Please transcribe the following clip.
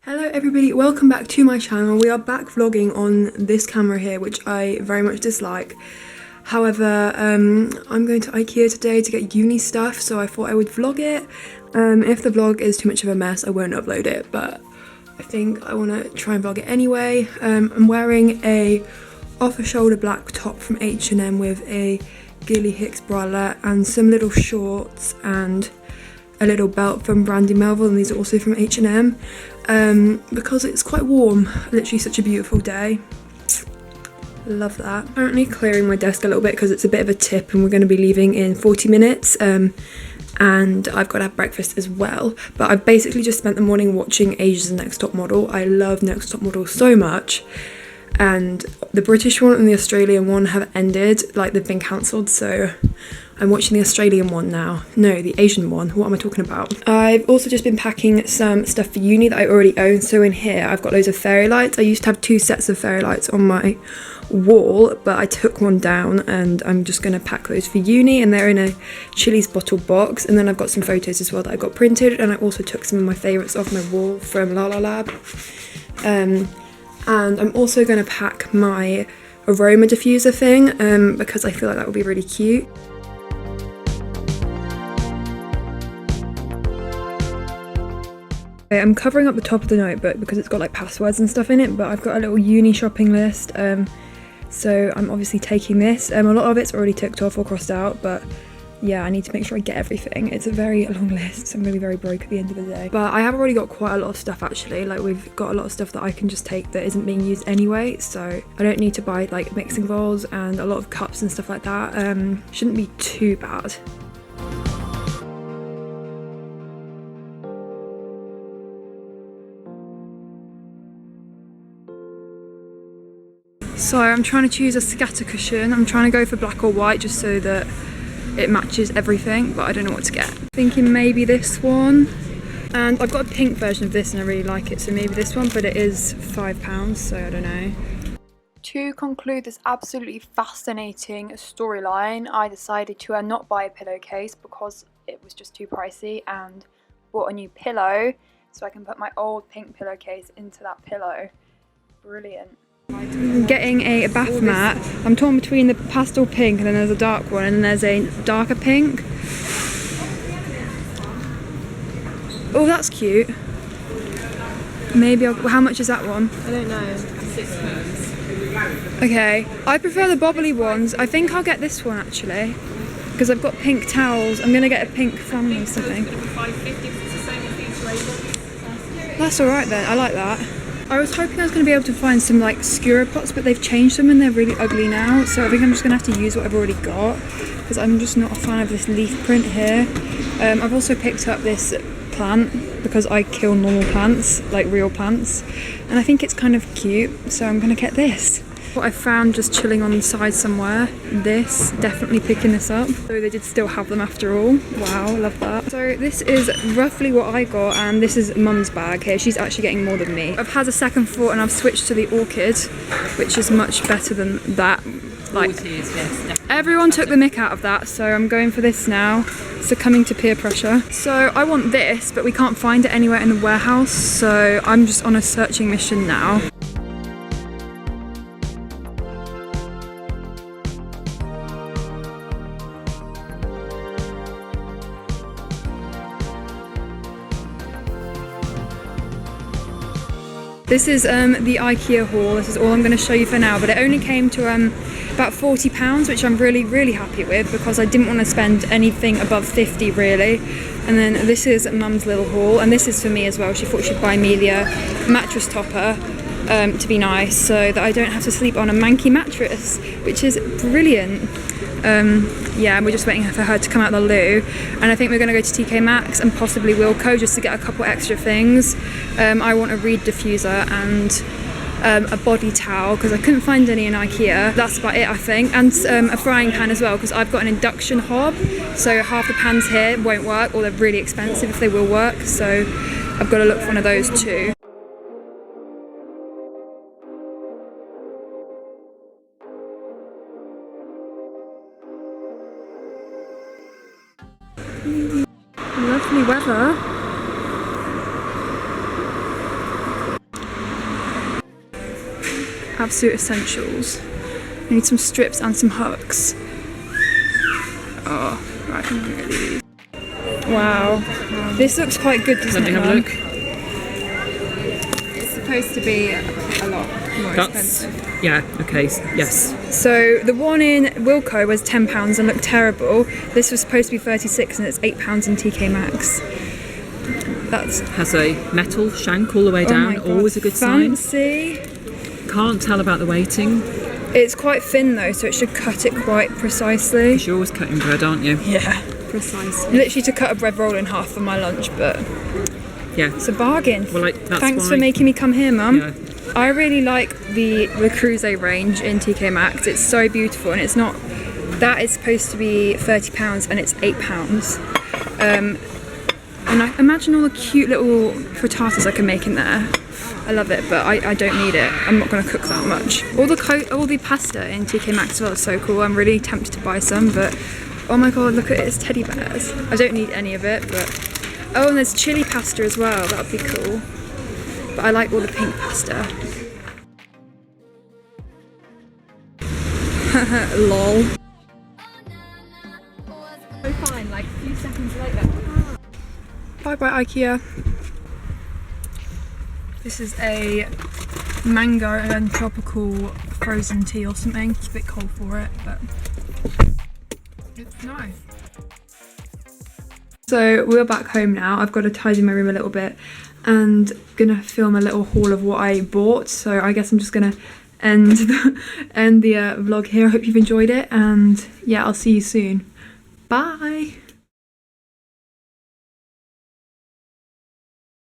Hello everybody, welcome back to my channel. We are back vlogging on this camera here, which I very much dislike. However, I'm going to Ikea today to get uni stuff, so I thought I would vlog it. If the vlog is too much of a mess, I won't upload it, but I think I want to try and vlog it anyway. I'm wearing a off-the-shoulder black top from H&M with a Gilly Hicks bralette and some little shorts and a little belt from Brandy Melville, and these are also from H&M. Because it's quite warm, literally such a beautiful day. Love that. Currently clearing my desk a little bit because it's a bit of a tip and we're going to be leaving in 40 minutes and I've got to have breakfast as well. But I've basically just spent the morning watching Asia's Next Top Model. I love Next Top Model so much, and the British one and the Australian one have ended, like they've been cancelled, so I'm watching the Australian one now. No, the Asian one. What am I talking about? I've also just been packing some stuff for uni that I already own. So in here, I've got loads of fairy lights. I used to have 2 sets of fairy lights on my wall, but I took one down and I'm just going to pack those for uni, and they're in a Chili's bottle box. And then I've got some photos as well that I got printed, and I also took some of my favourites off my wall from La La Lab. And I'm also going to pack my aroma diffuser thing because I feel like that would be really cute. I'm covering up the top of the notebook because it's got like passwords and stuff in it, but I've got a little uni shopping list, so I'm obviously taking this. A lot of it's already ticked off or crossed out, but yeah, I need to make sure I get everything. It's a very long list, so I'm going to be very broke at the end of the day. But I have already got quite a lot of stuff actually. Like, we've got a lot of stuff that I can just take that isn't being used anyway, so I don't need to buy like mixing bowls and a lot of cups and stuff like that. Shouldn't be too bad. So I'm trying to choose a scatter cushion. I'm trying to go for black or white just so that it matches everything, but I don't know what to get. Thinking maybe this one. And I've got a pink version of this and I really like it, so maybe this one, but it is £5, so I don't know. To conclude this absolutely fascinating storyline, I decided to not buy a pillowcase because it was just too pricey, and bought a new pillow so I can put my old pink pillowcase into that pillow. Brilliant. I'm getting a bath mat. I'm torn between the pastel pink and then there's a dark one and then there's a darker pink. Oh, that's cute. Maybe how much is that one? I don't know. £6. Okay, I prefer the bobbly ones. I think I'll get this one actually because I've got pink towels. I'm gonna get a pink flannel or something. That's alright then, I like that. I was hoping I was going to be able to find some like skewer pots, but they've changed them and they're really ugly now, so I think I'm just going to have to use what I've already got because I'm just not a fan of this leaf print here. I've also picked up this plant because I kill normal plants, like real plants, and I think it's kind of cute, so I'm going to get this. What I found just chilling on the side somewhere, this, definitely picking this up. So they did still have them after all. Wow, love that. So this is roughly what I got, and this is Mum's bag here. She's actually getting more than me. I've had a second thought and I've switched to the orchid, which is much better than that. Like, yes, everyone took the mick out of that, so I'm going for this now, succumbing to peer pressure. So I want this, but we can't find it anywhere in the warehouse, so I'm just on a searching mission now. This is the Ikea haul. This is all I'm going to show you for now, but it only came to about £40, which I'm really happy with because I didn't want to spend anything above 50 really. And then this is Mum's little haul, and this is for me as well. She thought she'd buy me the mattress topper to be nice so that I don't have to sleep on a manky mattress, which is brilliant. Yeah, we're just waiting for her to come out of the loo, and I think we're going to go to tkmaxx and possibly Wilko just to get a couple extra things. I want a reed diffuser and a body towel because I couldn't find any in Ikea. That's about it, I think, and a frying pan as well because I've got an induction hob, so half the pans here won't work, or they're really expensive if they will work, so I've got to look for one of those too. Lovely weather. absolute essentials. I need some strips and some hooks. Oh, right, I can get these. Wow, this looks quite good, doesn't it? Let me have a look. It's supposed to be a lot more expensive. Yeah, okay, yes. So the one in Wilko was £10 and looked terrible. This was supposed to be 36 and it's £8 in TKmaxx. That's has a metal shank all the way down, God, always a good fancy. sign. Can't tell about the weighting. It's quite thin though, so it should cut it quite precisely. Because you're always cutting bread, aren't you? Yeah, precisely. Literally to cut a bread roll in half for my lunch, but yeah, it's a bargain. Well, Thanks for making me come here, Mum. Yeah. I really like the Crusoe range in TKmaxx. It's so beautiful, and it's not. That is supposed to be £30 and it's £8. And I imagine all the cute little frittatas I can make in there. I love it, but I don't need it. I'm not going to cook that much. All the pasta in TKmaxx as well is so cool. I'm really tempted to buy some, but oh my god, look at it, it's teddy bears. I don't need any of it, but oh, and there's chili pasta as well. That would be cool. But I like all the pink pasta. Lol. So fine, like a few seconds later. Bye bye IKEA. This is a mango and tropical frozen tea or something. It's a bit cold for it, but it's nice. So we're back home now. I've got to tidy my room a little bit and gonna film a little haul of what I bought. So I guess I'm just gonna end the vlog here. I hope you've enjoyed it, and yeah, I'll see you soon. Bye.